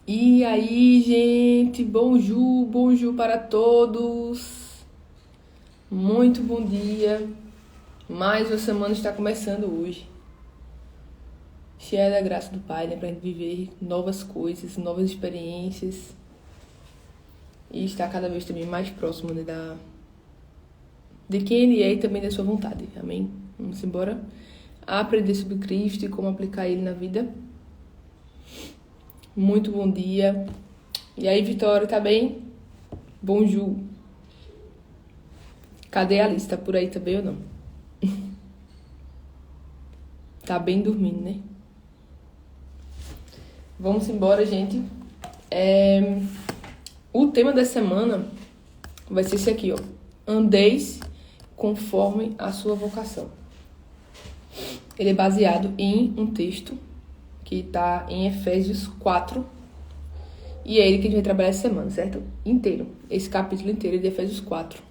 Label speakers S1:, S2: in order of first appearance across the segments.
S1: E aí, gente, bonjour para todos. Muito bom dia. Mais uma semana está começando hoje. Cheia da graça do Pai, né, pra gente viver novas coisas, novas experiências. E estar cada vez também mais próximo, né, de quem Ele é e também da sua vontade. Amém? Vamos embora aprender sobre Cristo e como aplicar Ele na vida. Muito bom dia. E aí, Vitória, tá bem? Bonjour. Cadê a Alice? Tá por aí também ou não? Tá bem dormindo, né? Vamos embora, gente. O tema da semana vai ser esse aqui, ó. Andeis conforme a sua vocação. Ele é baseado em um texto que tá em Efésios 4. E é ele que a gente vai trabalhar essa semana, certo? Inteiro. Esse capítulo inteiro de Efésios 4.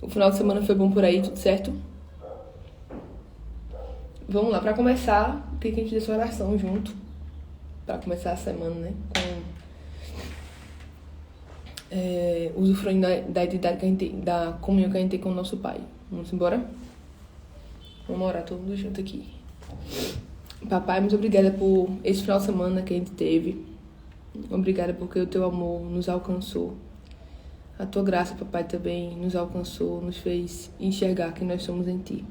S1: O final de semana foi bom por aí, tudo certo? Vamos lá, pra começar, o que a gente fez essa oração junto? Pra começar a semana, né? Com usufruindo da identidade que a gente tem, da comunhão que a gente tem com o nosso Pai. Vamos embora? Vamos orar todo mundo junto aqui. Papai, muito obrigada por esse final de semana que a gente teve. Obrigada porque o teu amor nos alcançou. A tua graça, papai, também nos alcançou, nos fez enxergar que nós somos em ti.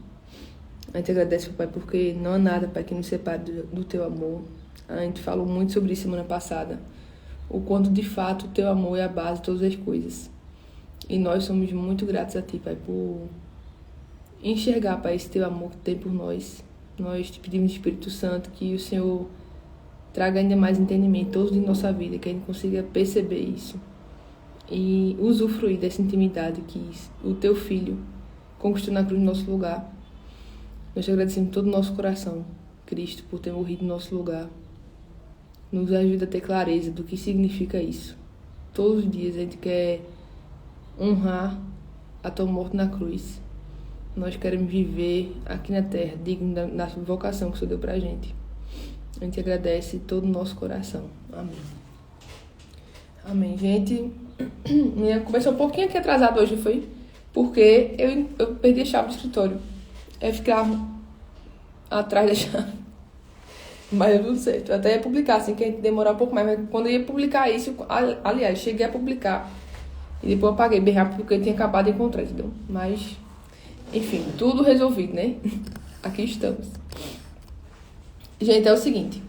S1: A gente agradece, papai, porque não há nada, pai, que nos separe do teu amor. A gente falou muito sobre isso semana passada. O quanto, de fato, o teu amor é a base de todas as coisas. E nós somos muito gratos a ti, pai, por enxergar, pai, esse teu amor que tem por nós. Nós te pedimos, Espírito Santo, que o Senhor traga ainda mais entendimento todos de nossa vida, que a gente consiga perceber isso e usufruir dessa intimidade que o teu Filho conquistou na cruz no nosso lugar. Nós te agradecemos de todo o nosso coração, Cristo, por ter morrido no nosso lugar. Nos ajuda a ter clareza do que significa isso. Todos os dias a gente quer honrar a tua morte na cruz. Nós queremos viver aqui na terra, digno da vocação que o Senhor deu pra gente. A gente agradece todo o nosso coração. Amém. Amém, gente. Começou um pouquinho aqui atrasado hoje, foi? Porque eu perdi a chave do escritório. Eu ficava atrás da chave. Mas deu tudo certo. Eu até ia publicar, assim, que a gente demorar um pouco mais. Mas quando eu ia publicar isso, aliás, cheguei a publicar. E depois eu apaguei bem rápido porque eu tinha acabado de encontrar, entendeu? Mas, enfim, tudo resolvido, né? Aqui estamos. Gente, é o seguinte.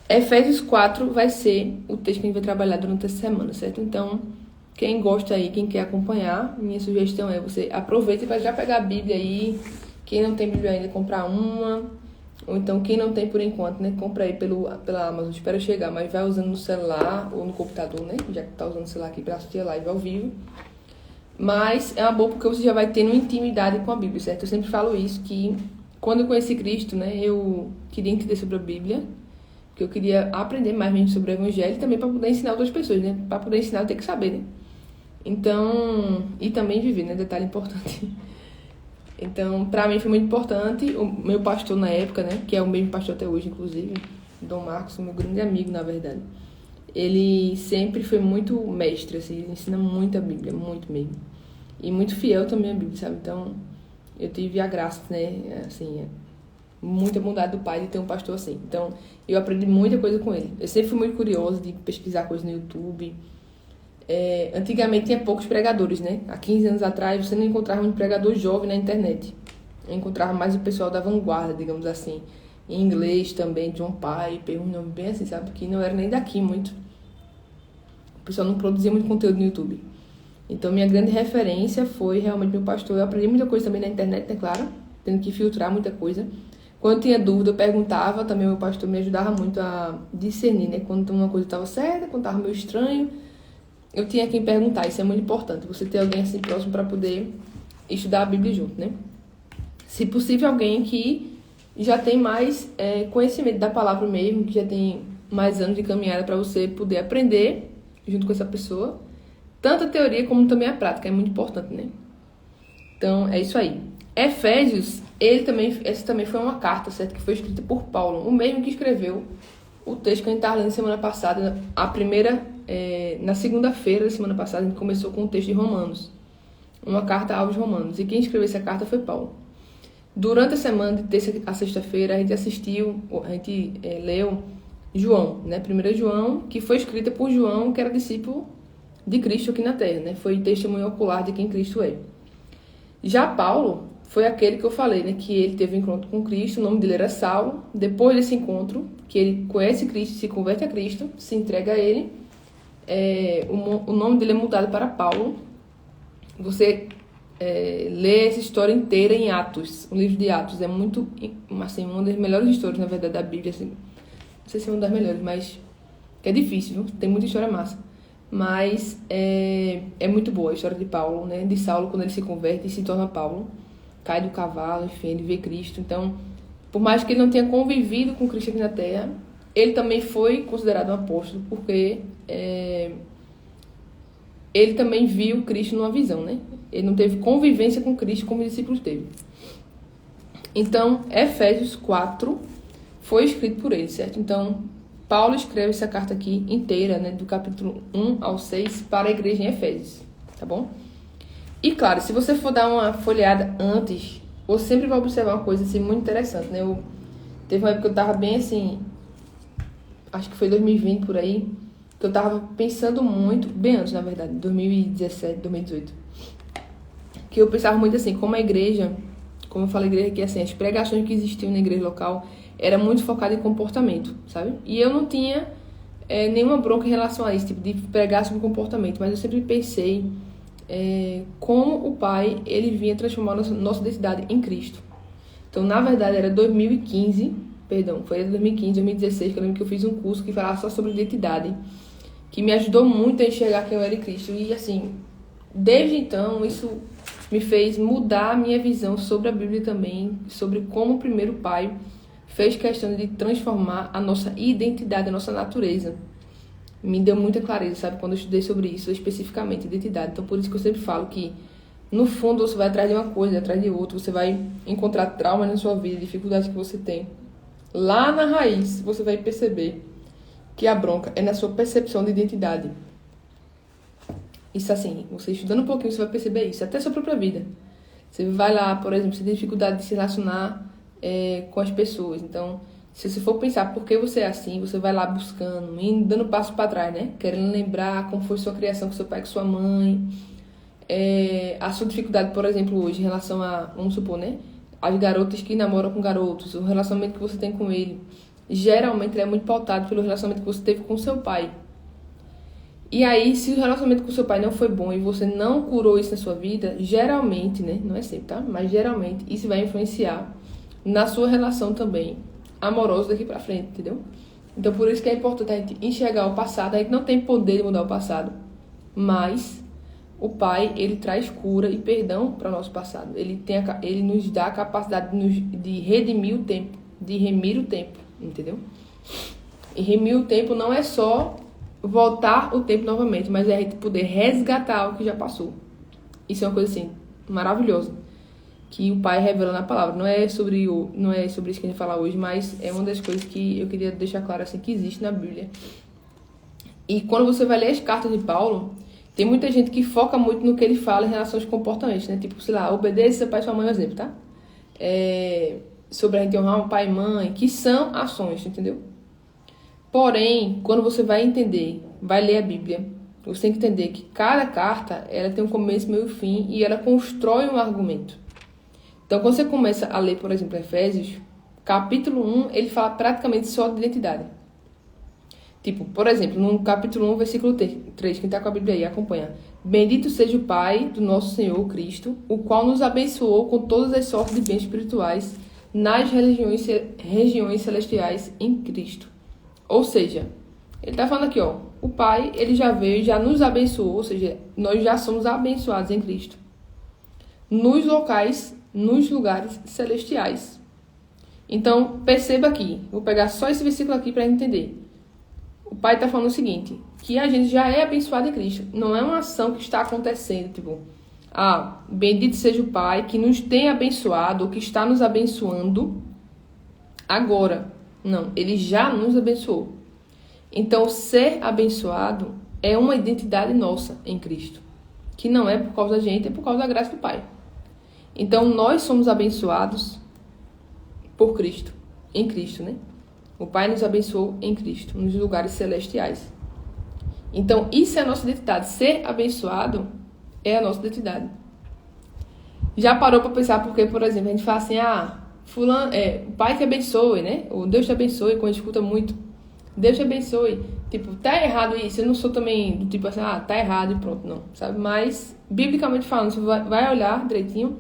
S1: Efésios 4 vai ser o texto que a gente vai trabalhar durante essa semana, certo? Então, quem gosta aí, quem quer acompanhar, minha sugestão é você aproveita para já pegar a Bíblia aí. Quem não tem Bíblia ainda, comprar uma. Ou então, quem não tem por enquanto, né? Compra aí pela Amazon, espera chegar, mas vai usando no celular ou no computador, né? Já que tá usando o celular aqui para assistir a live ao vivo. Mas é uma boa porque você já vai tendo intimidade com a Bíblia, certo? Eu sempre falo isso, que quando eu conheci Cristo, né? Eu queria entender sobre a Bíblia. Porque eu queria aprender mais mesmo sobre o Evangelho e também para poder ensinar outras pessoas, né? Para poder ensinar, eu tenho que saber, né? Então, e também viver, né? Detalhe importante. Então, para mim foi muito importante. O meu pastor na época, né? Que é o mesmo pastor até hoje, inclusive, Dom Marcos, meu grande amigo, na verdade. Ele sempre foi muito mestre, assim. Ele ensina muito a Bíblia, muito mesmo. E muito fiel também à Bíblia, sabe? Então, eu tive a graça, né? Assim, muita bondade do Pai de ter um pastor assim. Então, eu aprendi muita coisa com ele. Eu sempre fui muito curiosa de pesquisar coisas no YouTube. Antigamente tinha poucos pregadores, né? Há 15 anos atrás você não encontrava um pregador jovem na internet. Eu encontrava mais o pessoal da vanguarda, digamos assim. Em inglês também, John Piper, um nome bem assim, sabe? Que não era nem daqui muito. O pessoal não produzia muito conteúdo no YouTube. Então, minha grande referência foi realmente meu pastor. Eu aprendi muita coisa também na internet, né? Claro. Tendo que filtrar muita coisa. Quando eu tinha dúvida, eu perguntava, também meu pastor me ajudava muito a discernir, né? Quando uma coisa estava certa, quando estava meio estranho, eu tinha quem perguntar. Isso é muito importante, você ter alguém assim próximo para poder estudar a Bíblia junto, né? Se possível, alguém que já tem mais conhecimento da palavra mesmo, que já tem mais anos de caminhada para você poder aprender junto com essa pessoa. Tanto a teoria como também a prática, é muito importante, né? Então, é isso aí. Efésios, essa também foi uma carta, certo? Que foi escrita por Paulo, o mesmo que escreveu o texto que a gente estava lendo semana passada, na segunda-feira da semana passada, a gente começou com o texto de Romanos, uma carta aos Romanos, e quem escreveu essa carta foi Paulo. Durante a semana, de terça a sexta-feira, a gente leu João, né? 1 João, que foi escrita por João, que era discípulo de Cristo aqui na Terra, né? Foi testemunho ocular de quem Cristo é. Já Paulo foi aquele que eu falei, né? Que ele teve um encontro com Cristo, o nome dele era Saulo. Depois desse encontro, que ele conhece Cristo, se converte a Cristo, se entrega a ele, o nome dele é mudado para Paulo. Você lê essa história inteira em Atos. O livro de Atos é muito, assim, uma das melhores histórias, na verdade, da Bíblia. Assim, não sei se é uma das melhores, mas é difícil, viu? Tem muita história massa. Mas é muito boa a história de Paulo, né? De Saulo, quando ele se converte e se torna Paulo. Cai do cavalo, enfim, ele vê Cristo. Então, por mais que ele não tenha convivido com Cristo aqui na Terra, ele também foi considerado um apóstolo, porque ele também viu Cristo numa visão, né? Ele não teve convivência com Cristo como os discípulos teve. Então, Efésios 4 foi escrito por ele, certo? Então, Paulo escreve essa carta aqui inteira, né, do capítulo 1 ao 6, para a igreja em Efésios, tá bom? E, claro, se você for dar uma folheada antes, você sempre vai observar uma coisa assim, muito interessante, né? Teve uma época que eu tava bem assim, acho que foi 2020 por aí, que eu tava pensando muito, bem antes, na verdade, 2017, 2018, que eu pensava muito assim, como a igreja, como eu falei, a igreja aqui, assim, as pregações que existiam na igreja local era muito focada em comportamento, sabe? E eu não tinha nenhuma bronca em relação a isso, tipo, de pregar sobre comportamento, mas eu sempre pensei como o Pai, ele vinha transformar a nossa identidade em Cristo. Então, na verdade, era 2015, foi 2015, 2016, que eu lembro que eu fiz um curso que falava só sobre identidade, que me ajudou muito a enxergar quem eu era em Cristo. E, assim, desde então, isso me fez mudar a minha visão sobre a Bíblia também, sobre como o primeiro Pai fez questão de transformar a nossa identidade, a nossa natureza. Me deu muita clareza, sabe? Quando eu estudei sobre isso, especificamente, identidade. Então, por isso que eu sempre falo que, no fundo, você vai atrás de uma coisa, atrás de outra. Você vai encontrar traumas na sua vida, dificuldades que você tem. Lá na raiz, você vai perceber que a bronca é na sua percepção de identidade. Isso assim, você estudando um pouquinho, você vai perceber isso. Até a sua própria vida. Você vai lá, por exemplo, você tem dificuldade de se relacionar com as pessoas. Então, se você for pensar por que você é assim, você vai lá buscando, indo, dando passo para trás, né? Querendo lembrar como foi sua criação com seu pai e com sua mãe. A sua dificuldade, por exemplo, hoje, em relação a, vamos supor, né? As garotas que namoram com garotos, o relacionamento que você tem com ele. Geralmente, ele é muito pautado pelo relacionamento que você teve com seu pai. E aí, se o relacionamento com seu pai não foi bom e você não curou isso na sua vida, geralmente, né? Não é sempre, tá? Mas geralmente, isso vai influenciar na sua relação também amorosa daqui pra frente, entendeu? Então, por isso que é importante a gente enxergar o passado. A gente não tem poder de mudar o passado, mas o Pai, ele traz cura e perdão para o nosso passado. Ele nos dá a capacidade de redimir o tempo, de remir o tempo, entendeu? E remir o tempo não é só voltar o tempo novamente, mas é a gente poder resgatar o que já passou. Isso é uma coisa assim maravilhosa que o Pai revela na palavra. Não é sobre isso que a gente vai falar hoje, mas é uma das coisas que eu queria deixar claro assim, que existe na Bíblia. E quando você vai ler as cartas de Paulo, tem muita gente que foca muito no que ele fala em relação aos comportamentos, né? Tipo, sei lá, obedeça seu pai e sua mãe, é um exemplo, tá? Sobre a gente honrar um pai e mãe, que são ações, entendeu? Porém, quando você vai entender, vai ler a Bíblia, você tem que entender que cada carta, ela tem um começo, meio e fim, e ela constrói um argumento. Então, quando você começa a ler, por exemplo, Efésios, capítulo 1, ele fala praticamente só de identidade. Tipo, por exemplo, no capítulo 1, versículo 3, quem está com a Bíblia aí, acompanha. Bendito seja o Pai do nosso Senhor Cristo, o qual nos abençoou com todas as sortes de bens espirituais nas regiões celestiais em Cristo. Ou seja, ele está falando aqui, ó, o Pai, ele já veio e já nos abençoou, ou seja, nós já somos abençoados em Cristo. Nos lugares celestiais. Então, perceba aqui, vou pegar só esse versículo aqui para entender. O Pai está falando o seguinte, que a gente já é abençoado em Cristo. Não é uma ação que está acontecendo, tipo, bendito seja o Pai que nos tem abençoado, ou que está nos abençoando agora. Não, ele já nos abençoou. Então, ser abençoado é uma identidade nossa em Cristo, que não é por causa da gente, é por causa da graça do Pai. Então, nós somos abençoados por Cristo, em Cristo, né? O Pai nos abençoou em Cristo, nos lugares celestiais. Então, isso é a nossa identidade. Ser abençoado é a nossa identidade. Já parou para pensar porque, por exemplo, a gente fala assim, fulano, o Pai que abençoe, né? Ou Deus te abençoe, quando a gente escuta muito. Deus te abençoe. Tipo, tá errado isso. Eu não sou também do tipo assim, tá errado e pronto, não. Sabe? Mas, biblicamente falando, você vai olhar direitinho,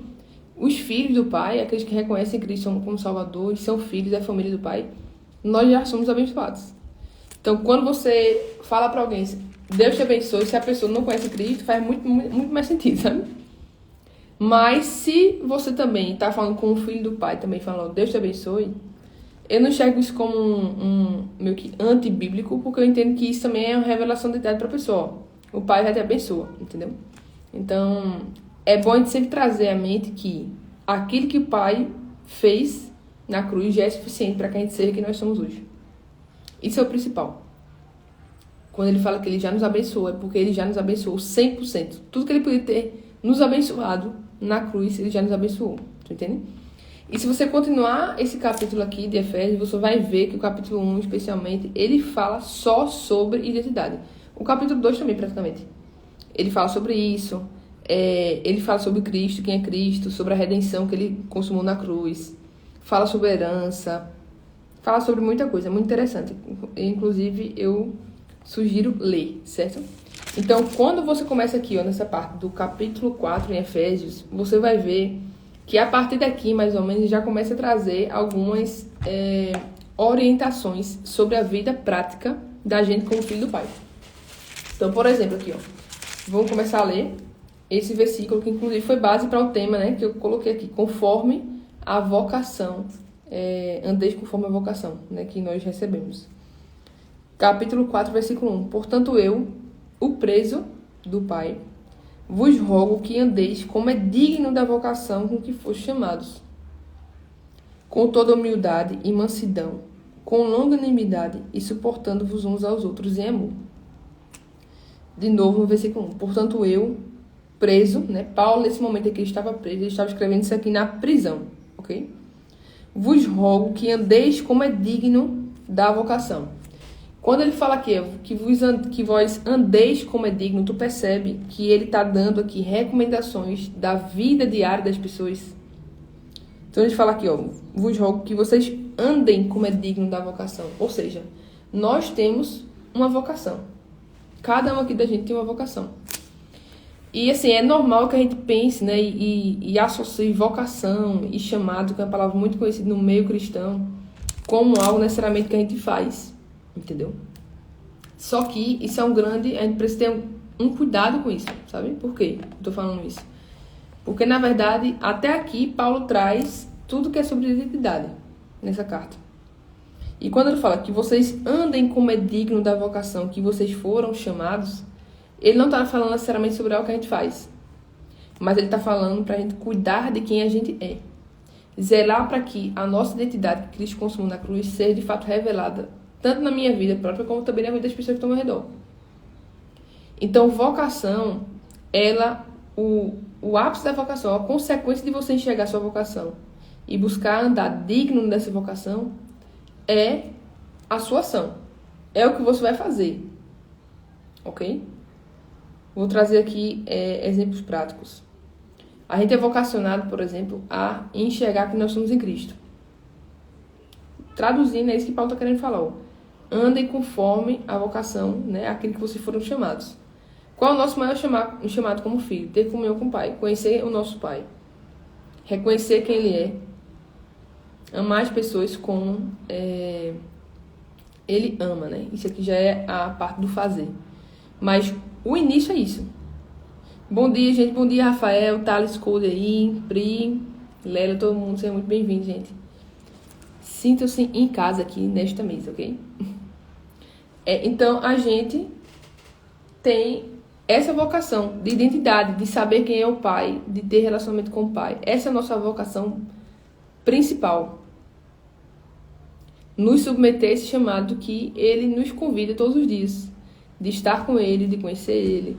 S1: os filhos do Pai, aqueles que reconhecem Cristo como Salvador e são filhos da família do Pai, nós já somos abençoados. Então, quando você fala para alguém, Deus te abençoe, se a pessoa não conhece Cristo, faz muito, muito mais sentido, sabe? Mas se você também está falando com o filho do Pai, também falando, Deus te abençoe, eu não enxergo isso como um meio que antibíblico, porque eu entendo que isso também é uma revelação de idade para a pessoa. O Pai já te abençoa, entendeu? Então, é bom a gente sempre trazer à mente que aquilo que o Pai fez na cruz já é suficiente para que a gente seja quem nós somos hoje. Isso é o principal. Quando ele fala que ele já nos abençoou, é porque ele já nos abençoou 100%. Tudo que ele podia ter nos abençoado na cruz, ele já nos abençoou. Tu entende? E se você continuar esse capítulo aqui de Efésios, você vai ver que o capítulo 1, especialmente, ele fala só sobre identidade. O capítulo 2 também, praticamente. Ele fala sobre isso. Ele fala sobre Cristo, quem é Cristo, sobre a redenção que ele consumou na cruz. Fala sobre herança. Fala sobre muita coisa, é muito interessante. Inclusive, eu sugiro ler, certo? Então, quando você começa aqui, nessa parte do capítulo 4 em Efésios, você vai ver que a partir daqui, mais ou menos, já começa a trazer algumas orientações sobre a vida prática da gente como filho do Pai. Então, por exemplo, aqui, vamos começar a ler esse versículo, que inclusive foi base para o tema, né, que eu coloquei aqui, conforme a vocação, andeis conforme a vocação, né, que nós recebemos. Capítulo 4, versículo 1. Portanto, eu, o preso do Pai, vos rogo que andeis como é digno da vocação com que foste chamados, com toda humildade e mansidão, com longanimidade e suportando-vos uns aos outros em amor. De novo no versículo 1. Portanto, eu, preso, né? Paulo, nesse momento aqui, estava preso, ele estava escrevendo isso aqui na prisão, ok? Vos rogo que andeis como é digno da vocação. Quando ele fala aqui, que vós andeis como é digno, tu percebe que ele está dando aqui recomendações da vida diária das pessoas. Então ele fala aqui, vos rogo que vocês andem como é digno da vocação. Ou seja, nós temos uma vocação. Cada um aqui da gente tem uma vocação. E assim, é normal que a gente pense, né, e associe vocação e chamado, que é uma palavra muito conhecida no meio cristão, como algo necessariamente que a gente faz. Entendeu? Só que isso é a gente precisa ter um cuidado com isso, sabe? Por quê eu tô falando isso? Porque, na verdade, até aqui, Paulo traz tudo que é sobre identidade nessa carta. E quando ele fala que vocês andem como é digno da vocação que vocês foram chamados, ele não tá falando necessariamente sobre algo que a gente faz, mas ele tá falando pra gente cuidar de quem a gente é. Zelar para que a nossa identidade que Cristo consumiu na cruz seja de fato revelada tanto na minha vida própria, como também na vida das pessoas que estão ao meu redor. Então, vocação, o ápice da vocação, a consequência de você enxergar sua vocação e buscar andar digno dessa vocação, é a sua ação. É o que você vai fazer. Ok? Vou trazer aqui exemplos práticos. A gente é vocacionado, por exemplo, a enxergar que nós somos em Cristo. Traduzindo, é isso que Paulo está querendo falar. Andem conforme a vocação, né, aquilo que vocês foram chamados. Qual é o nosso maior chamado como filho? Ter comunhão com o Pai, conhecer o nosso Pai, reconhecer quem Ele é, amar as pessoas como Ele ama, né? Isso aqui já é a parte do fazer. Mas o início é isso. Bom dia, gente. Bom dia, Rafael, Thales, Code aí, Pri, Lela, todo mundo. Seja muito bem-vindo, gente. Sintam-se em casa aqui nesta mesa, ok? Então, a gente tem essa vocação de identidade, de saber quem é o Pai, de ter relacionamento com o Pai. Essa é a nossa vocação principal. nos submeter a esse chamado que ele nos convida todos os dias, de estar com ele, de conhecer ele.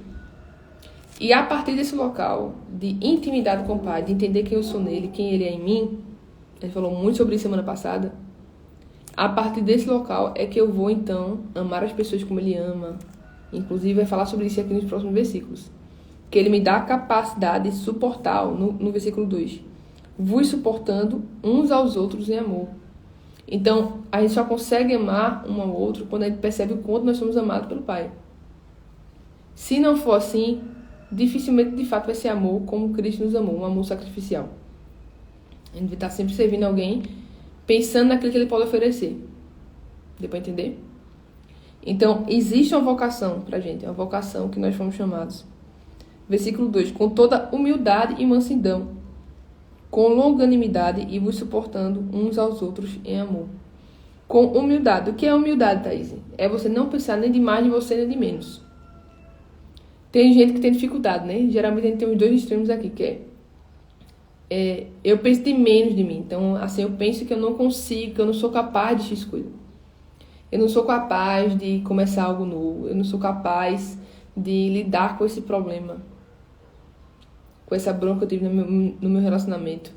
S1: E a partir desse local de intimidade com o Pai, de entender quem eu sou nele, quem ele é em mim, a gente falou muito sobre isso semana passada, a partir desse local é que eu vou, então, amar as pessoas como ele ama. Inclusive, vai falar sobre isso aqui nos próximos versículos. Que ele me dá a capacidade de suportar, no versículo 2, vos suportando uns aos outros em amor. Então, a gente só consegue amar um ao outro quando a gente percebe o quanto nós somos amados pelo Pai. Se não for assim, dificilmente de fato vai ser amor como Cristo nos amou, um amor sacrificial. A gente vai estar sempre servindo alguém pensando naquilo que ele pode oferecer. Deu para entender? Então, existe uma vocação pra gente, é uma vocação que nós fomos chamados. Versículo 2, com toda humildade e mansidão, com longanimidade e vos suportando uns aos outros em amor. Com humildade. O que é humildade, Thaís? É você não pensar nem de mais de você, nem de menos. Tem gente que tem dificuldade, né? Geralmente a gente tem os dois extremos aqui, que eu penso de menos de mim. Então, assim, eu penso que eu não consigo, que eu não sou capaz de X coisa. Eu não sou capaz de começar algo novo. Eu não sou capaz de lidar com esse problema, com essa bronca que eu tive no meu relacionamento.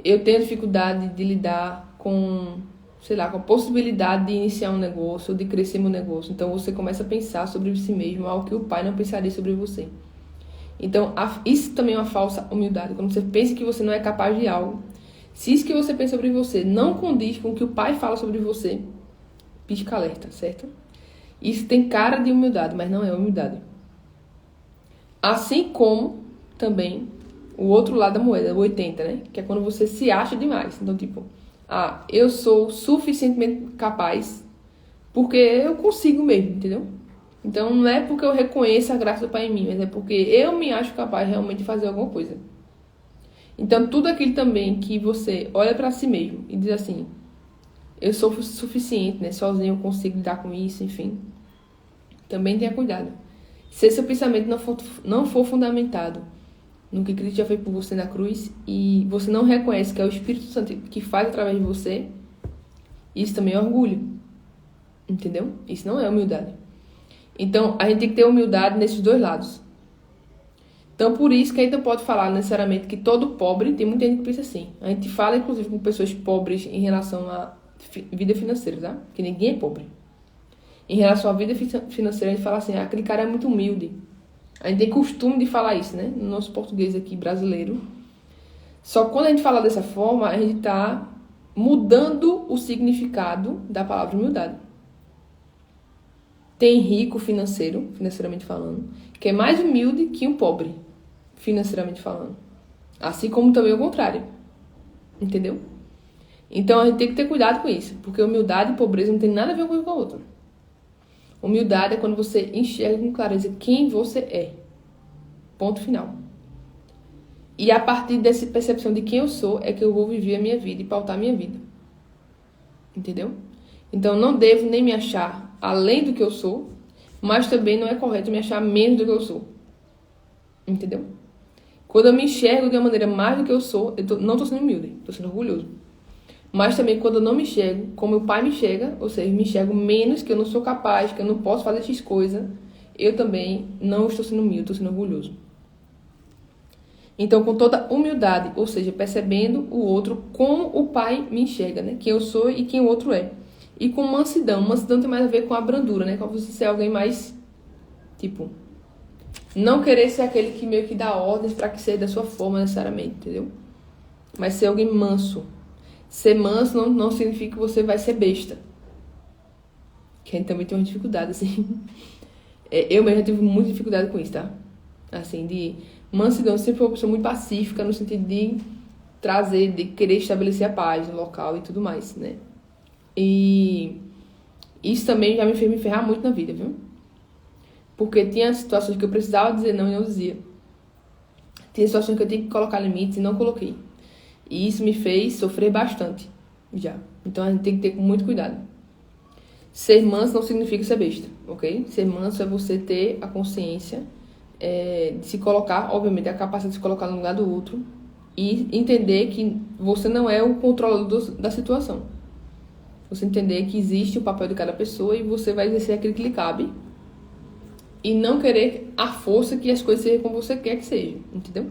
S1: Eu tenho dificuldade de lidar com, sei lá, com a possibilidade de iniciar um negócio ou de crescer meu negócio. Então, você começa a pensar sobre si mesmo, algo que o Pai não pensaria sobre você. Então, isso também é uma falsa humildade. Quando você pensa que você não é capaz de algo, se isso que você pensa sobre você não condiz com o que o Pai fala sobre você, pisca alerta, certo? Isso tem cara de humildade, mas não é humildade. Assim como também o outro lado da moeda, o 80, né? Que é quando você se acha demais. Então, tipo, eu sou suficientemente capaz porque eu consigo mesmo, entendeu? Então, não é porque eu reconheço a graça do Pai em mim, mas é porque eu me acho capaz realmente de fazer alguma coisa. Então, tudo aquilo também que você olha pra si mesmo e diz assim, eu sou suficiente, né? Sozinho eu consigo lidar com isso, enfim. Também tenha cuidado. Se seu pensamento não for fundamentado no que Cristo já fez por você na cruz e você não reconhece que é o Espírito Santo que faz através de você, isso também é orgulho. Entendeu? Isso não é humildade. Então, a gente tem que ter humildade nesses dois lados. Então, por isso que a gente não pode falar necessariamente que todo pobre, tem muita gente que pensa assim. A gente fala, inclusive, com pessoas pobres em relação à vida financeira, tá? Porque ninguém é pobre. Em relação à vida financeira, a gente fala assim, aquele cara é muito humilde. A gente tem costume de falar isso, né? No nosso português aqui, brasileiro. Só que quando a gente fala dessa forma, a gente está mudando o significado da palavra humildade. Tem rico financeiramente falando, que é mais humilde que um pobre, financeiramente falando. Assim como também o contrário. Entendeu? Então a gente tem que ter cuidado com isso, porque humildade e pobreza não tem nada a ver uma coisa com a outra. Humildade é quando você enxerga com clareza quem você é. Ponto final. E a partir dessa percepção de quem eu sou, é que eu vou viver a minha vida e pautar a minha vida. Entendeu? Então, não devo nem me achar além do que eu sou, mas também não é correto me achar menos do que eu sou. Entendeu? Quando eu me enxergo de uma maneira mais do que eu sou, não estou sendo humilde, estou sendo orgulhoso. Mas também quando eu não me enxergo como o Pai me enxerga, ou seja, me enxergo menos, que eu não sou capaz, que eu não posso fazer X coisa, eu também não estou sendo humilde, estou sendo orgulhoso. Então, com toda humildade, ou seja, percebendo o outro como o Pai me enxerga, né? Quem eu sou e quem o outro é. E com mansidão. Mansidão tem mais a ver com a brandura, né? Com você ser alguém mais, tipo, não querer ser aquele que meio que dá ordens para que seja da sua forma necessariamente, entendeu? Mas ser alguém manso. Ser manso não significa que você vai ser besta. Que a gente também tem uma dificuldade, assim. Eu mesmo tive muita dificuldade com isso, tá? Assim, de mansidão. Eu sempre fui uma pessoa muito pacífica, no sentido de trazer, de querer estabelecer a paz no local e tudo mais, né? E isso também já me fez me ferrar muito na vida, viu? Porque tinha situações que eu precisava dizer não e não dizia. Tinha situações que eu tinha que colocar limites e não coloquei. E isso me fez sofrer bastante, já. Então a gente tem que ter muito cuidado. Ser manso não significa ser besta, ok? Ser manso é você ter a consciência de se colocar, obviamente, a capacidade de se colocar no lugar do outro e entender que você não é o controlador da situação. Você entender que existe o papel de cada pessoa e você vai exercer aquilo que lhe cabe. E não querer a força que as coisas sejam como você quer que seja, entendeu?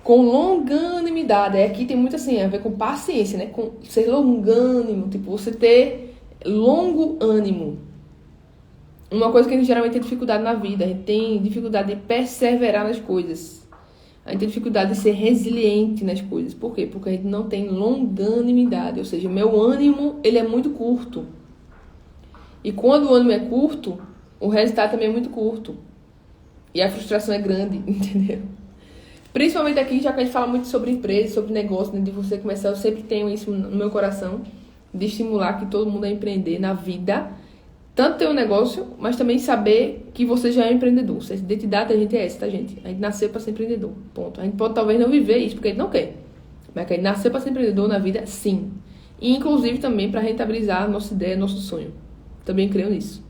S1: Com longanimidade. Aqui tem muito assim, a ver com paciência, né? Com ser longânimo, tipo, você ter longo ânimo. Uma coisa que a gente geralmente tem dificuldade na vida, a gente tem dificuldade de perseverar nas coisas. A gente tem dificuldade de ser resiliente nas coisas. Por quê? Porque a gente não tem longanimidade, ou seja, meu ânimo, ele é muito curto. E quando o ânimo é curto, o resultado também é muito curto. E a frustração é grande, entendeu? Principalmente aqui, já que a gente fala muito sobre empresa, sobre negócio, né, de você começar, eu sempre tenho isso no meu coração, de estimular que todo mundo a empreender na vida. Tanto ter um negócio, mas também saber que você já é empreendedor. A identidade da gente é essa, tá, gente? A gente nasceu para ser empreendedor, ponto. A gente pode talvez não viver isso, porque a gente não quer. Mas que a gente nasceu para ser empreendedor na vida, sim. E, inclusive, também para rentabilizar a nossa ideia, nosso sonho. Também creio nisso.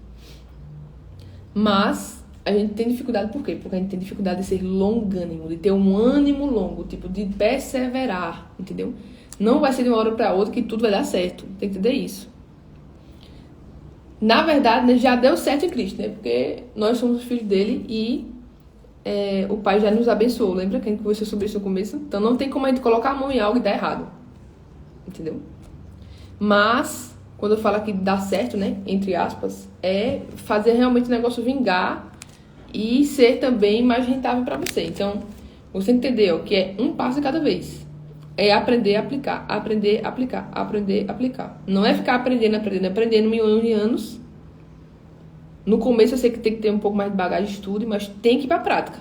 S1: Mas a gente tem dificuldade, por quê? Porque a gente tem dificuldade de ser longânimo, de ter um ânimo longo, tipo, de perseverar, entendeu? Não vai ser de uma hora para outra que tudo vai dar certo. Tem que entender isso. Na verdade, né, já deu certo em Cristo, né? Porque nós somos os filhos dele e o Pai já nos abençoou. Lembra que a gente conversou sobre isso no começo? Então não tem como a gente colocar a mão em algo e dar errado. Entendeu? Mas, quando eu falo aqui de dar certo, né? Entre aspas, é fazer realmente o negócio vingar e ser também mais rentável para você. Então, você entendeu que é um passo de cada vez. É aprender a aplicar, aprender a aplicar, aprender a aplicar. Não é ficar aprendendo milhões de anos. No começo eu sei que tem que ter um pouco mais de bagagem de estudo, mas tem que ir pra prática.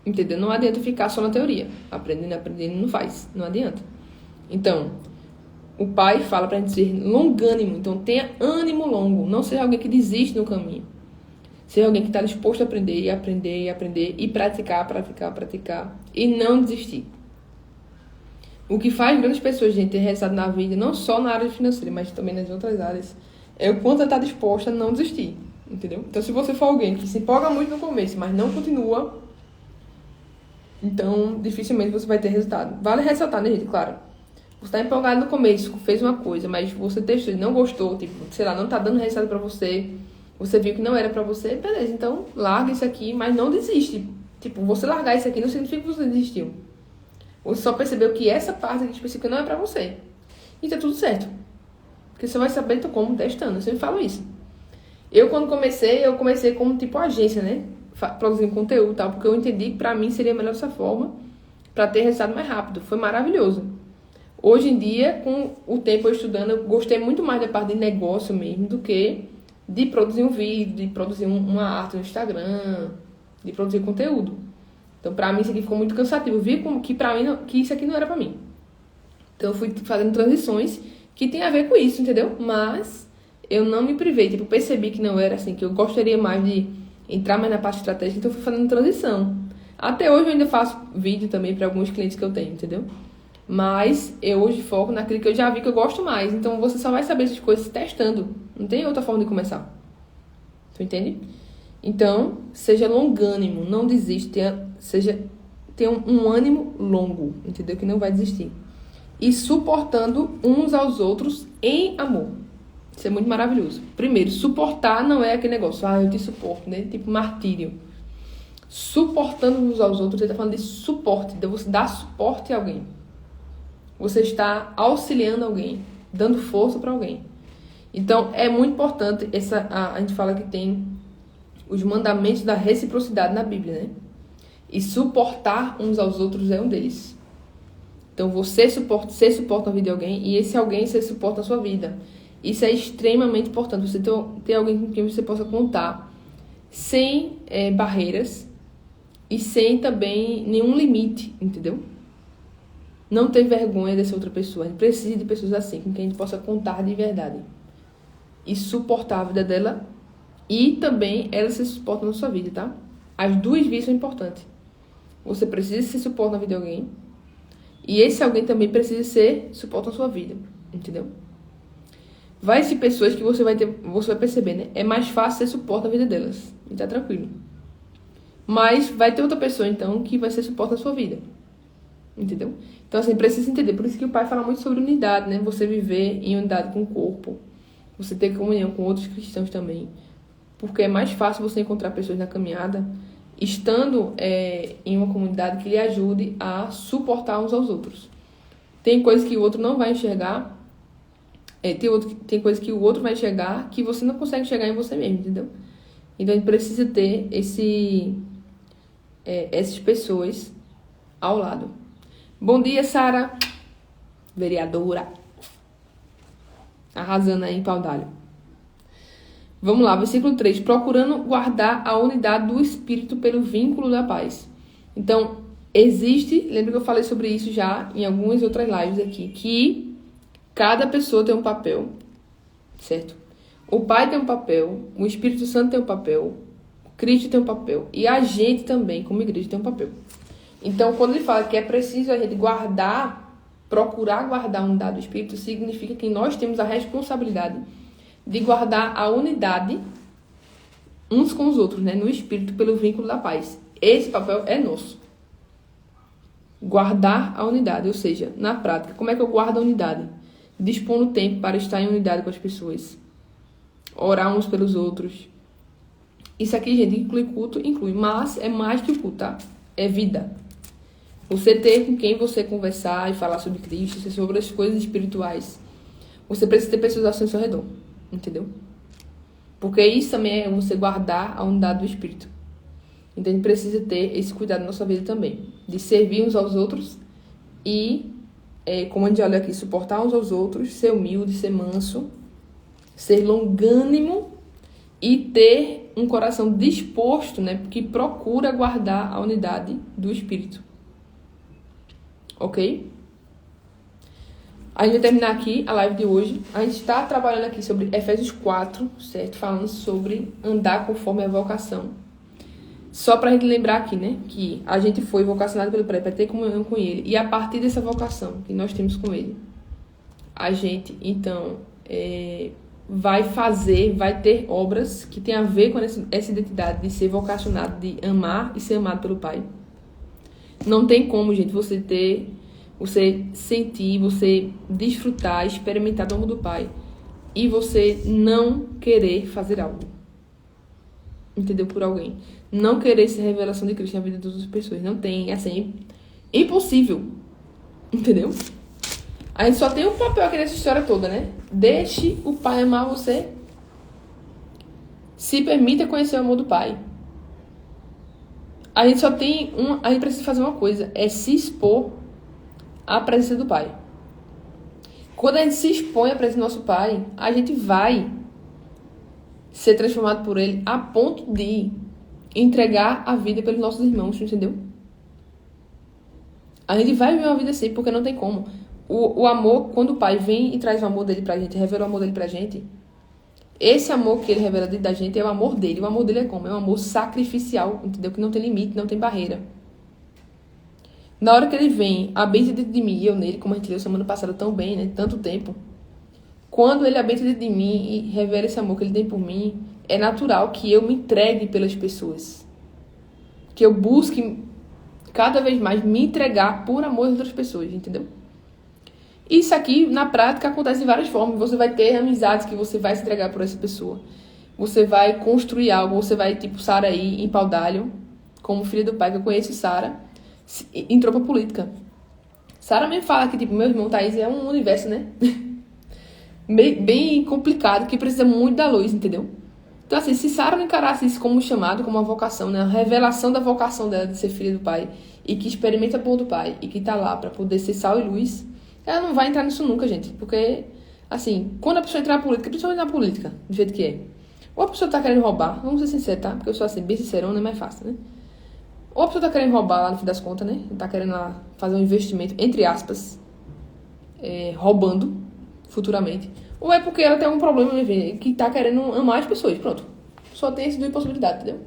S1: Entendeu? Não adianta ficar só na teoria. Aprendendo não faz. Não adianta. Então, o Pai fala pra gente ser longânimo. Então, tenha ânimo longo. Não seja alguém que desiste no caminho. Seja alguém que está disposto a aprender, e aprender, e aprender, e praticar, praticar, praticar. E não desistir. O que faz grandes pessoas, gente, ter resultado na vida, não só na área financeira, mas também nas outras áreas, é o quanto ela está disposta a não desistir, entendeu? Então, se você for alguém que se empolga muito no começo, mas não continua, então, dificilmente você vai ter resultado. Vale ressaltar, né, gente? Claro. Você está empolgado no começo, fez uma coisa, mas você testou e não gostou, tipo, sei lá, não está dando resultado para você, você viu que não era para você, beleza, então larga isso aqui, mas não desiste. Tipo, você largar isso aqui não significa que você desistiu. Você só percebeu que essa parte aqui específica não é pra você. E tá tudo certo. Porque você vai saber como testando. Eu sempre falo isso. Eu, quando comecei, como tipo agência, né? Produzindo conteúdo e tal. Porque eu entendi que pra mim seria melhor dessa forma. Pra ter resultado mais rápido. Foi maravilhoso. Hoje em dia, com o tempo eu estudando, eu gostei muito mais da parte de negócio mesmo do que de produzir um vídeo, de produzir uma arte no Instagram, de produzir conteúdo. Então, pra mim, isso aqui ficou muito cansativo. Eu vi que pra mim, que isso aqui não era pra mim. Então, eu fui fazendo transições que tem a ver com isso, entendeu? Mas eu não me privei. Tipo, percebi que não era assim, que eu gostaria mais de entrar mais na parte estratégica. Então, eu fui fazendo transição. Até hoje, eu ainda faço vídeo também pra alguns clientes que eu tenho, entendeu? Mas eu hoje foco naquilo que eu já vi que eu gosto mais. Então, você só vai saber essas coisas testando. Não tem outra forma de começar. Tu entende? Então, seja longânimo, não desista, tenha um ânimo longo, entendeu? Que não vai desistir. E suportando uns aos outros em amor. Isso é muito maravilhoso. Primeiro, suportar não é aquele negócio, eu te suporto, né? Tipo martírio. Suportando uns aos outros, ele tá falando de suporte, de você dar suporte a alguém. Você está auxiliando alguém, dando força para alguém. Então, é muito importante, a gente fala que tem os mandamentos da reciprocidade na Bíblia, né? E suportar uns aos outros é um deles. Então, você suporta a vida de alguém e esse alguém você suporta a sua vida. Isso é extremamente importante. Você ter alguém com quem você possa contar sem barreiras e sem também nenhum limite, entendeu? Não ter vergonha dessa outra pessoa. A gente precisa de pessoas assim, com quem a gente possa contar de verdade. E suportar a vida dela e também ela se suporta na sua vida, tá? As duas vias são importantes. Você precisa ser suporte na vida de alguém. E esse alguém também precisa ser suporte na sua vida. Entendeu? Vai ser pessoas que você vai perceber, né? É mais fácil ser suporte na vida delas. E tá tranquilo. Mas vai ter outra pessoa, então, que vai ser suporte na sua vida. Entendeu? Então, assim, precisa entender. Por isso que o pai fala muito sobre unidade, né? Você viver em unidade com o corpo. Você ter comunhão com outros cristãos também. Porque é mais fácil você encontrar pessoas na caminhada estando em uma comunidade que lhe ajude a suportar uns aos outros. Tem coisas que o outro não vai enxergar. Tem coisas que o outro vai enxergar que você não consegue enxergar em você mesmo, entendeu? Então, a gente precisa ter essas pessoas ao lado. Bom dia, Sara, vereadora. Arrasando aí em Paudalho. Vamos lá, versículo 3. Procurando guardar a unidade do Espírito pelo vínculo da paz. Então, lembra que eu falei sobre isso já em algumas outras lives aqui, que cada pessoa tem um papel, certo? O Pai tem um papel, o Espírito Santo tem um papel, Cristo tem um papel, e a gente também, como igreja, tem um papel. Então, quando ele fala que é preciso a gente procurar guardar a unidade do Espírito, significa que nós temos a responsabilidade de guardar a unidade uns com os outros, né, no Espírito, pelo vínculo da paz. Esse papel é nosso. Guardar a unidade, ou seja, na prática, como é que eu guardo a unidade? Dispondo tempo para estar em unidade com as pessoas. Orar uns pelos outros. Isso aqui, gente, inclui culto, mas é mais que o culto, tá? É vida. Você ter com quem você conversar e falar sobre Cristo, sobre as coisas espirituais. Você precisa ter pessoas ao seu redor, entendeu? Porque isso também é você guardar a unidade do Espírito. Então, a gente precisa ter esse cuidado na nossa vida também. De servir uns aos outros e, como a gente já olha aqui, suportar uns aos outros, ser humilde, ser manso, ser longânimo e ter um coração disposto, né, que procura guardar a unidade do Espírito. Ok? A gente vai terminar aqui a live de hoje. A gente está trabalhando aqui sobre Efésios 4, certo? Falando sobre andar conforme a vocação. Só pra gente lembrar aqui, né? Que a gente foi vocacionado pelo Pai para ter comunhão com Ele. E a partir dessa vocação que nós temos com Ele, a gente, então, vai ter obras que tem a ver com essa identidade de ser vocacionado, de amar e ser amado pelo Pai. Não tem como, gente, você sentir, você desfrutar, experimentar do amor do Pai e você não querer fazer algo. Entendeu? Por alguém. Não querer ser revelação de Cristo na vida das outras pessoas. Não tem, assim, impossível. Entendeu? A gente só tem um papel aqui nessa história toda, né? Deixe o Pai amar você. Se permita conhecer o amor do Pai. A gente precisa fazer uma coisa, é se expor à presença do Pai. Quando a gente se expõe à presença do nosso Pai, a gente vai ser transformado por Ele a ponto de entregar a vida pelos nossos irmãos, entendeu? A gente vai viver uma vida assim, porque não tem como. O amor, quando o Pai vem e traz o amor dele pra gente, revela o amor dele pra gente, esse amor que ele revela dentro da gente é o amor dele. O amor dele é como? É um amor sacrificial, entendeu? Que não tem limite, não tem barreira. Na hora que ele vem, habita dentro de mim e eu nele, como a gente leu semana passada tão bem, né? Tanto tempo. Quando ele habita dentro de mim e revela esse amor que ele tem por mim, é natural que eu me entregue pelas pessoas. Que eu busque cada vez mais me entregar por amor às outras pessoas, entendeu? Isso aqui, na prática, acontece de várias formas. Você vai ter amizades que você vai se entregar por essa pessoa. Você vai construir algo. Você vai, tipo, Sara aí, em Paudalho, como filha do pai, que eu conheço Sara, entrou pra política. Sara mesmo fala que, tipo, meu irmão Thaís é um universo, né? bem complicado, que precisa muito da luz, entendeu? Então, assim, se Sara não encarasse isso como um chamado, como uma vocação, né? A revelação da vocação dela de ser filha do pai, e que experimenta a amor do pai, e que tá lá pra poder ser sal e luz, ela não vai entrar nisso nunca, gente. Porque, assim, quando a pessoa entrar na política, principalmente na política, do jeito que é, ou a pessoa tá querendo roubar, vamos ser sinceros, tá? Porque eu sou assim, bem sincerona, é mais fácil, né? Ou a pessoa tá querendo roubar lá no fim das contas, né? Tá querendo lá fazer um investimento, entre aspas, roubando futuramente. Ou é porque ela tem algum problema, que tá querendo amar as pessoas, pronto. Só tem essas duas possibilidades, entendeu?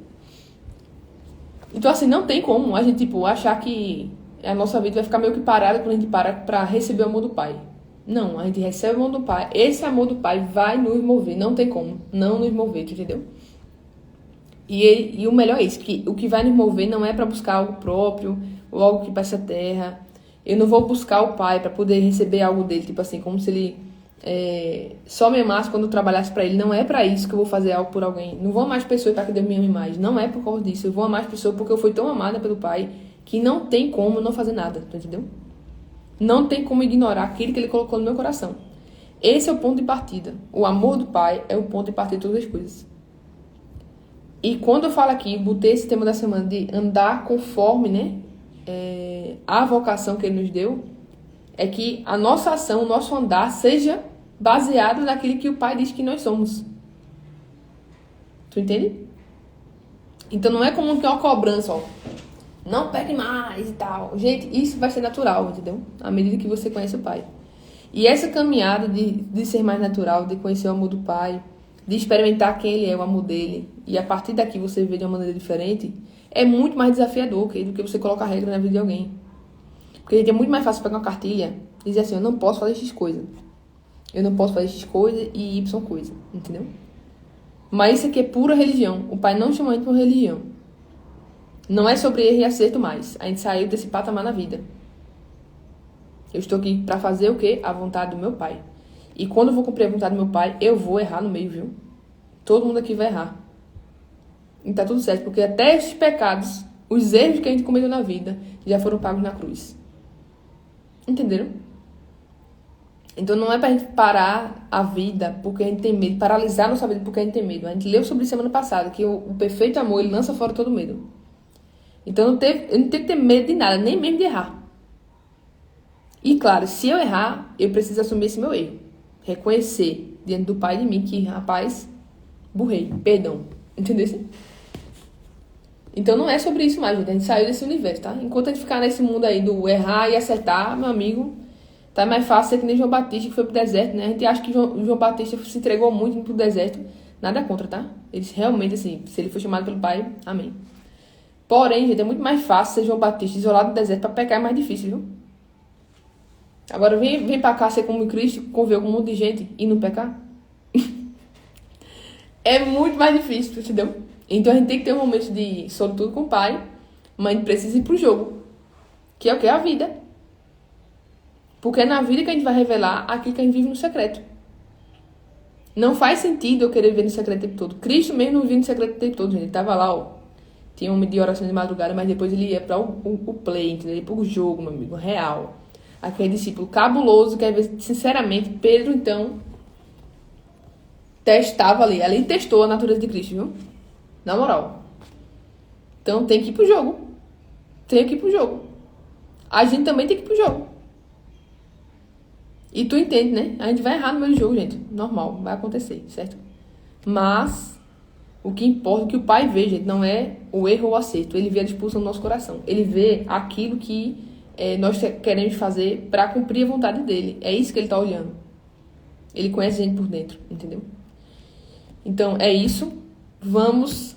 S1: Então, assim, não tem como a gente, tipo, achar que a nossa vida vai ficar meio que parada quando a gente para pra receber o amor do Pai. Não, a gente recebe o amor do Pai. Esse amor do Pai vai nos mover. Não tem como não nos mover, entendeu? E o melhor é isso, que o que vai nos mover não é pra buscar algo próprio, ou algo que passa a terra. Eu não vou buscar o pai para poder receber algo dele, tipo assim, como se ele só me amasse quando eu trabalhasse para ele. Não é para isso que eu vou fazer algo por alguém. Não vou amar as pessoas para que Deus me ame mais. Não é por causa disso. Eu vou amar as pessoas porque eu fui tão amada pelo pai que não tem como não fazer nada, tá entendeu? Não tem como ignorar aquilo que ele colocou no meu coração. Esse é o ponto de partida. O amor do pai é o ponto de partida de todas as coisas. E quando eu falo aqui, botei esse tema da semana de andar conforme, né, a vocação que ele nos deu, é que a nossa ação, o nosso andar seja baseado naquilo que o pai diz que nós somos. Tu entende? Então não é como que é uma cobrança, ó. Não pegue mais e tal. Gente, isso vai ser natural, entendeu? À medida que você conhece o pai. E essa caminhada de ser mais natural, de conhecer o amor do pai, de experimentar quem ele é, o amor dele, e a partir daqui você vê de uma maneira diferente, é muito mais desafiador do que você colocar regra na vida de alguém. Porque, gente, é muito mais fácil pegar uma cartilha e dizer assim, eu não posso fazer X coisa. Eu não posso fazer X coisa e Y coisa, entendeu? Mas isso aqui é pura religião. O pai não chama a gente por religião. Não é sobre erro e acerto mais. A gente saiu desse patamar na vida. Eu estou aqui para fazer o quê? A vontade do meu pai. E quando eu vou cumprir a vontade do meu pai, eu vou errar no meio, viu? Todo mundo aqui vai errar. E tá tudo certo, porque até esses pecados, os erros que a gente cometeu na vida, já foram pagos na cruz. Entenderam? Então não é pra gente parar a vida porque a gente tem medo, paralisar a nossa vida porque a gente tem medo. A gente leu sobre semana passada que o perfeito amor, ele lança fora todo medo. Então eu não tenho que ter medo de nada, nem mesmo de errar. E claro, se eu errar, eu preciso assumir esse meu erro. Reconhecer diante do pai de mim que, rapaz, burrei, perdão. Entendeu? Então não é sobre isso mais, gente. A gente saiu desse universo, tá? Enquanto a gente ficar nesse mundo aí do errar e acertar, meu amigo, tá mais fácil ser que nem João Batista, que foi pro deserto, né? A gente acha que João Batista se entregou muito pro deserto. Nada contra, tá? Eles realmente, assim, se ele foi chamado pelo pai, amém. Porém, gente, é muito mais fácil ser João Batista isolado no deserto. Pra pecar é mais difícil, viu? Agora vem pra cá ser como Cristo, conviver com um monte de gente e não pecar. É muito mais difícil, entendeu? Então a gente tem que ter um momento de solitude com o pai, mas a gente precisa ir pro jogo. Que é o que? A vida. Porque é na vida que a gente vai revelar aquilo que a gente vive no secreto. Não faz sentido eu querer viver no secreto o tempo todo. Cristo mesmo não vivia no secreto o tempo todo, gente. Ele tava lá, ó. Tinha um de oração de madrugada, mas depois ele ia para o play, entendeu? Ele ia pro jogo, meu amigo, real. Aquele discípulo cabuloso, que às vezes, sinceramente, Pedro, então, testava ali. Ali testou a natureza de Cristo, viu? Na moral. Então tem que ir pro jogo. Tem que ir pro jogo. A gente também tem que ir pro jogo. E tu entende, né? A gente vai errar no meio do jogo, gente. Normal, vai acontecer, certo? Mas o que importa, o que o pai vê, gente, não é o erro ou o acerto. Ele vê a disposição do nosso coração. Ele vê aquilo que nós queremos fazer para cumprir a vontade dele. É isso que ele tá olhando. Ele conhece a gente por dentro, entendeu? Então, é isso. Vamos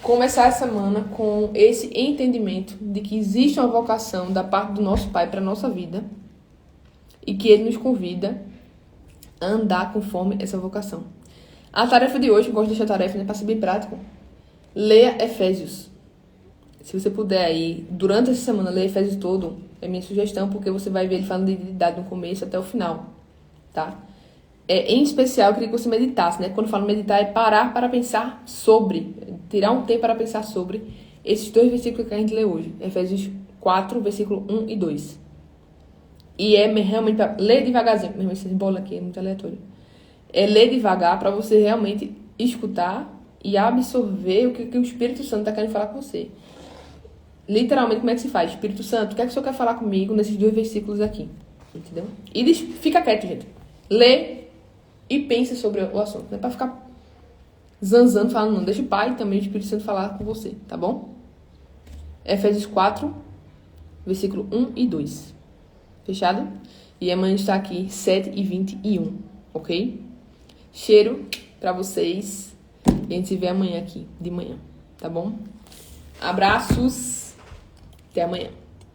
S1: começar a semana com esse entendimento de que existe uma vocação da parte do nosso pai para a nossa vida e que ele nos convida a andar conforme essa vocação. A tarefa de hoje, eu gosto de deixar a tarefa, né, para ser bem prático. Leia Efésios. Se você puder aí, durante essa semana, ler Efésios todo, é minha sugestão, porque você vai ver ele falando de identidade no começo até o final, tá? Em especial, eu queria que você meditasse, né? Quando eu falo meditar, é parar para pensar sobre, tirar um tempo para pensar sobre esses dois versículos que a gente lê hoje. Efésios 4, versículo 1 e 2. E é realmente para ler devagarzinho, mesmo esse bolo aqui é muito aleatório. É ler devagar para você realmente escutar e absorver o que o Espírito Santo está querendo falar com você. Literalmente, como é que se faz? Espírito Santo, o que é que o Senhor quer falar comigo nesses dois versículos aqui? Entendeu? E fica quieto, gente. Lê e pensa sobre o assunto. Não é para ficar zanzando, falando não. Deixa o Pai e também o Espírito Santo falar com você, tá bom? Efésios 4, versículo 1 e 2. Fechado? E amanhã está aqui 7h21, ok? Cheiro pra vocês. E a gente se vê amanhã aqui, de manhã, tá bom? Abraços. Até amanhã.